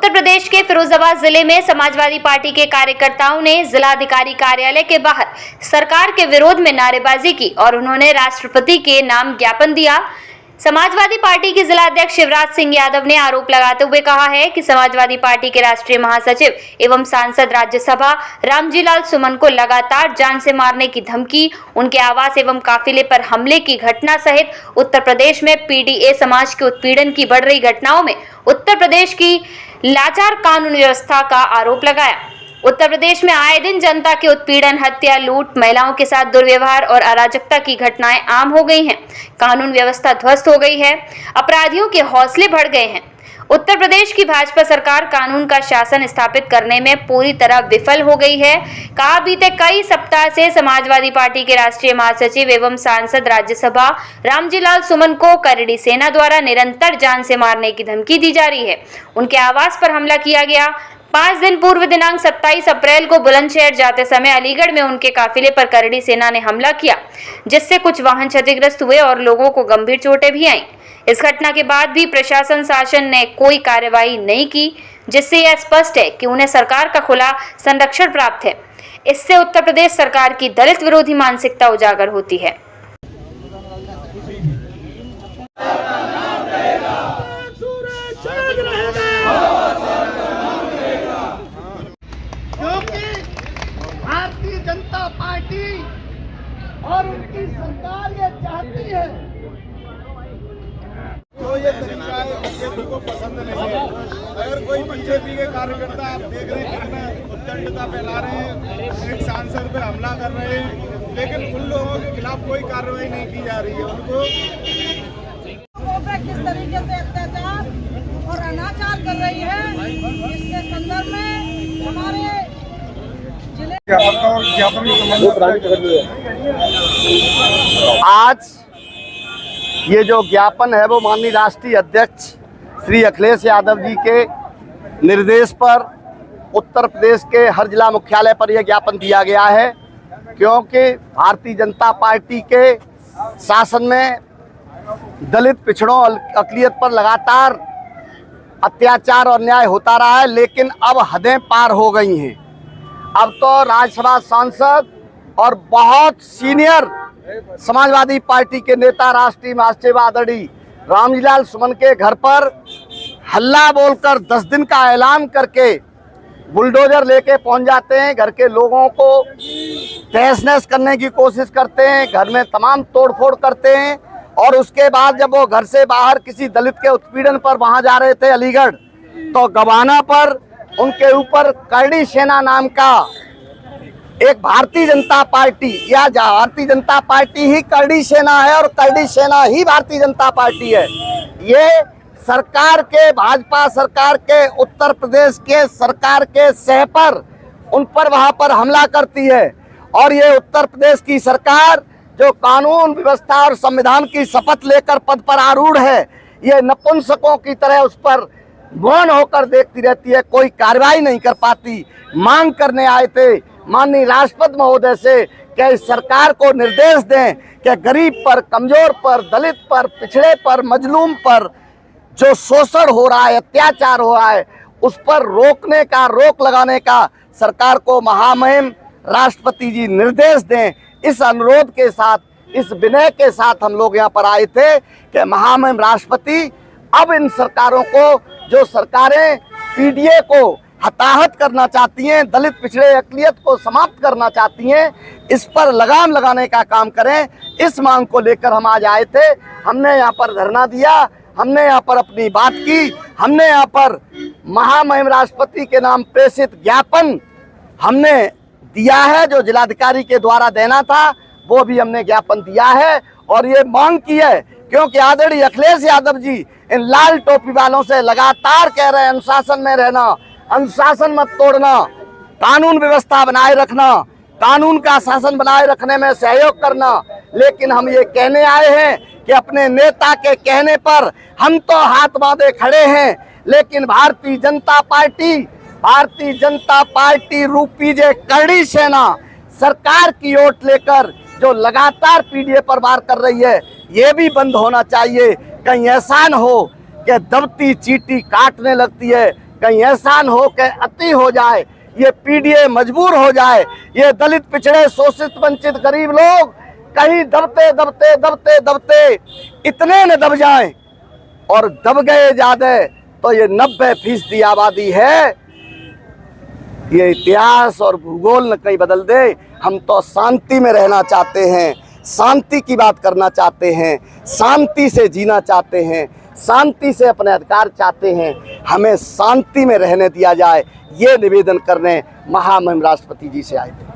उत्तर प्रदेश के फिरोजाबाद जिले में समाजवादी पार्टी के कार्यकर्ताओं ने जिलाधिकारी कार्यालय के बाहर सरकार के विरोध में नारेबाजी की और उन्होंने राष्ट्रपति के नाम ज्ञापन दिया। समाजवादी पार्टी के जिलाध्यक्ष शिवराज सिंह यादव ने आरोप लगाते हुए कहा है कि समाजवादी पार्टी के राष्ट्रीय महासचिव एवं सांसद राज्यसभा रामजीलाल सुमन को लगातार जान से मारने की धमकी, उनके आवास एवं काफिले पर हमले की घटना सहित उत्तर प्रदेश में पीडीए समाज के उत्पीड़न की बढ़ रही घटनाओं में उत्तर प्रदेश की लाचार कानून व्यवस्था का आरोप लगाया। उत्तर प्रदेश में आए दिन जनता के उत्पीड़न, हत्या, लूट, महिलाओं के साथ दुर्व्यवहार और अराजकता की घटनाएं आम हो गई हैं। कानून व्यवस्था ध्वस्त हो गई है, अपराधियों के हौसले बढ़ गए हैं। उत्तर प्रदेश की भाजपा सरकार कानून का शासन स्थापित करने में पूरी तरह विफल हो गई है। कहा, बीते कई सप्ताह से समाजवादी पार्टी के राष्ट्रीय महासचिव एवं सांसद राज्यसभा रामजीलाल सुमन को करड़ी सेना द्वारा निरंतर जान से मारने की धमकी दी जा रही है। उनके आवास पर हमला किया गया। 5 दिन पूर्व दिनांक 27 अप्रैल को बुलंदशहर जाते समय अलीगढ़ में उनके काफिले पर करड़ी सेना ने हमला किया, जिससे कुछ वाहन क्षतिग्रस्त हुए और लोगों को गंभीर चोटें भी आईं। इस घटना के बाद भी प्रशासन शासन ने कोई कार्रवाई नहीं की, जिससे यह स्पष्ट है कि उन्हें सरकार का खुला संरक्षण प्राप्त है। इससे उत्तर प्रदेश सरकार की दलित विरोधी मानसिकता उजागर होती है। भारतीय जनता पार्टी और उनकी सरकार ये चाहती है, तो ये तरीका है बीजेपी को पसंद नहीं है। अगर कोई बीजेपी के कार्यकर्ता आप देख रहे हैं कितना उद्दंडता फैला रहे हैं, एक सांसद पे हमला कर रहे हैं, लेकिन उन लोगों के खिलाफ कोई कार्रवाई नहीं की जा रही है। उनको किस तरीके से अत्याचार और अनाचार कर रही है, इसके संदर्भ में हमारे आज ये जो ज्ञापन है वो माननीय राष्ट्रीय अध्यक्ष श्री अखिलेश यादव जी के निर्देश पर उत्तर प्रदेश के हर जिला मुख्यालय पर यह ज्ञापन दिया गया है, क्योंकि भारतीय जनता पार्टी के शासन में दलित, पिछड़ों, अक़लियत पर लगातार अत्याचार और अन्याय होता रहा है, लेकिन अब हदें पार हो गई हैं। अब तो राज्यसभा सांसद और बहुत सीनियर समाजवादी पार्टी के नेता, राष्ट्रीय महासचिव आदरणीय रामजीलाल सुमन के घर पर हल्ला बोलकर 10 दिन का ऐलान करके बुलडोजर लेके पहुंच जाते हैं। घर के लोगों को तहस-नहस करने की कोशिश करते हैं, घर में तमाम तोड़फोड़ करते हैं और उसके बाद जब वो घर से बाहर किसी दलित के उत्पीड़न पर वहां जा रहे थे अलीगढ़, तो गवाना पर उनके ऊपर करड़ी सेना नाम का एक भारतीय जनता पार्टी, या भारतीय जनता पार्टी ही करड़ी सेना है और करड़ी सेना ही भारतीय जनता पार्टी है। ये सरकार के, भाजपा सरकार के, उत्तर प्रदेश के सरकार के सह पर उन पर वहां पर हमला करती है। और ये उत्तर प्रदेश की सरकार जो कानून व्यवस्था और संविधान की शपथ लेकर पद पर आरूढ़ है, ये नपुंसकों की तरह उस पर मौन होकर देखती रहती है, कोई कार्रवाई नहीं कर पाती। मांग करने आए थे माननीय राष्ट्रपति महोदय से कि इस सरकार को निर्देश दें कि गरीब पर, कमजोर पर, दलित पर, पिछड़े पर, मजलूम पर जो शोषण हो रहा है, अत्याचार हो रहा है, उस पर रोक लगाने का सरकार को महामहिम राष्ट्रपति जी निर्देश दें। इस अनुरोध के साथ, इस विनय के साथ हम लोग यहाँ पर आए थे कि महामहिम राष्ट्रपति अब इन सरकारों को, जो सरकारें पीडीए को हताहत करना चाहती हैं, दलित, पिछड़े, अक़लियत को समाप्त करना चाहती हैं, इस पर लगाम लगाने का काम करें। इस मांग को लेकर हम आज आए थे। हमने यहाँ पर धरना दिया, हमने यहाँ पर अपनी बात की, हमने यहाँ पर महामहिम राष्ट्रपति के नाम प्रेषित ज्ञापन हमने दिया है, जो जिलाधिकारी के द्वारा देना था वो भी हमने ज्ञापन दिया है। और ये मांग की है क्योंकि आदरणीय अखिलेश यादव जी इन लाल टोपी वालों से लगातार कह रहे हैं अनुशासन में रहना, अनुशासन मत तोड़ना, कानून व्यवस्था बनाए रखना, कानून का शासन बनाए रखने में सहयोग करना। लेकिन हम ये कहने आए हैं कि अपने नेता के कहने पर हम तो हाथ बांधे खड़े हैं, लेकिन भारतीय जनता पार्टी रूपी जे करड़ी सेना सरकार की ओट लेकर जो लगातार पीडीए पर वार कर रही है, ये भी बंद होना चाहिए। कहीं ऐसा न हो कि दबती चींटी काटने लगती है, कहीं एहसान हो के अति हो जाए, ये पीडीए मजबूर हो जाए, ये दलित पिछड़े शोषित वंचित गरीब लोग कहीं दबते दबते दबते दबते इतने न दब जाएं, और दब गए ज्यादा तो ये 90% आबादी है, ये इतिहास और भूगोल न कहीं बदल दे। हम तो शांति में रहना चाहते हैं, शांति की बात करना चाहते हैं, शांति से जीना चाहते हैं, शांति से अपने अधिकार चाहते हैं, हमें शांति में रहने दिया जाए, ये निवेदन करने महामहिम राष्ट्रपति जी से आए थे।